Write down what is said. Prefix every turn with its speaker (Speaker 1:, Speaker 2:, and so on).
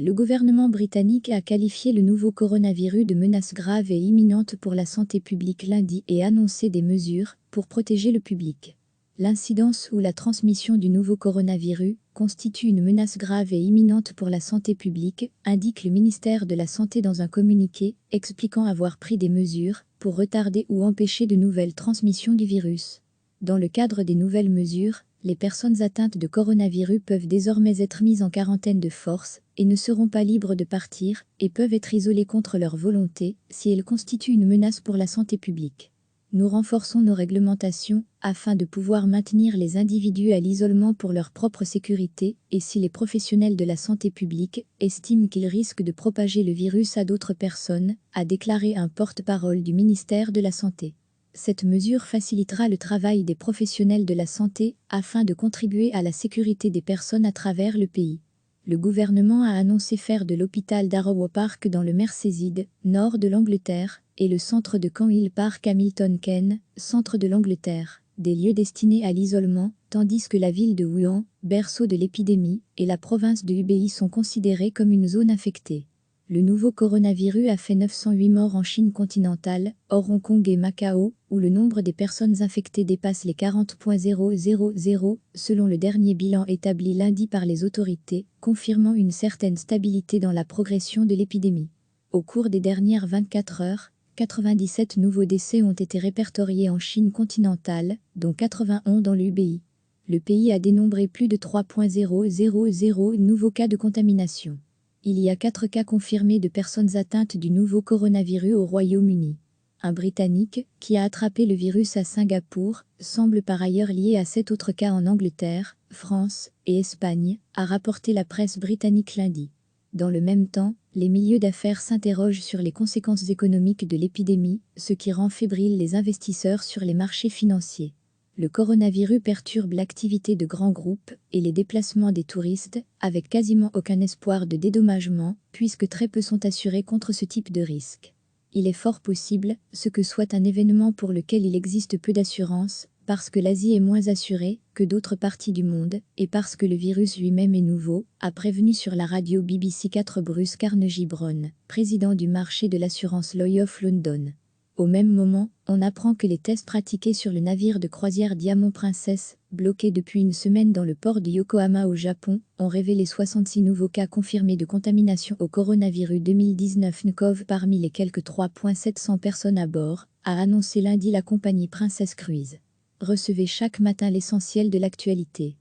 Speaker 1: Le gouvernement britannique a qualifié le nouveau coronavirus de menace grave et imminente pour la santé publique lundi et annoncé des mesures pour protéger le public. L'incidence ou la transmission du nouveau coronavirus constitue une menace grave et imminente pour la santé publique, indique le ministère de la Santé dans un communiqué, expliquant avoir pris des mesures pour retarder ou empêcher de nouvelles transmissions du virus. Dans le cadre des nouvelles mesures, les personnes atteintes de coronavirus peuvent désormais être mises en quarantaine de force et ne seront pas libres de partir et peuvent être isolées contre leur volonté si elles constituent une menace pour la santé publique. Nous renforçons nos réglementations afin de pouvoir maintenir les individus à l'isolement pour leur propre sécurité et si les professionnels de la santé publique estiment qu'ils risquent de propager le virus à d'autres personnes, a déclaré un porte-parole du ministère de la Santé. Cette mesure facilitera le travail des professionnels de la santé afin de contribuer à la sécurité des personnes à travers le pays. Le gouvernement a annoncé faire de l'hôpital d'Arrow Park dans le Merseyside, nord de l'Angleterre, et le centre de Camp Hill Park à Milton Keynes, centre de l'Angleterre, des lieux destinés à l'isolement, tandis que la ville de Wuhan, berceau de l'épidémie, et la province de Hubei sont considérées comme une zone infectée. Le nouveau coronavirus a fait 908 morts en Chine continentale, hors Hong Kong et Macao, où le nombre des personnes infectées dépasse les 40,000, selon le dernier bilan établi lundi par les autorités, confirmant une certaine stabilité dans la progression de l'épidémie. Au cours des dernières 24 heures, 97 nouveaux décès ont été répertoriés en Chine continentale, dont 81 dans l'Hubei. Le pays a dénombré plus de 3,000 nouveaux cas de contamination. Il y a 4 cas confirmés de personnes atteintes du nouveau coronavirus au Royaume-Uni. Un Britannique, qui a attrapé le virus à Singapour, semble par ailleurs lié à 7 autres cas en Angleterre, France et Espagne, a rapporté la presse britannique lundi. Dans le même temps, les milieux d'affaires s'interrogent sur les conséquences économiques de l'épidémie, ce qui rend fébrile les investisseurs sur les marchés financiers. Le coronavirus perturbe l'activité de grands groupes et les déplacements des touristes, avec quasiment aucun espoir de dédommagement, puisque très peu sont assurés contre ce type de risque. Il est fort possible, ce que soit un événement pour lequel il existe peu d'assurance, parce que l'Asie est moins assurée que d'autres parties du monde, et parce que le virus lui-même est nouveau, a prévenu sur la radio BBC 4 Bruce Carnegie-Brown, président du marché de l'assurance Lloyd's of London. Au même moment, on apprend que les tests pratiqués sur le navire de croisière Diamond Princess, bloqué depuis une semaine dans le port de Yokohama au Japon, ont révélé 66 nouveaux cas confirmés de contamination au coronavirus 2019 nCoV parmi les quelques 3,700 personnes à bord, a annoncé lundi la compagnie Princess Cruises. Recevez chaque matin l'essentiel de l'actualité.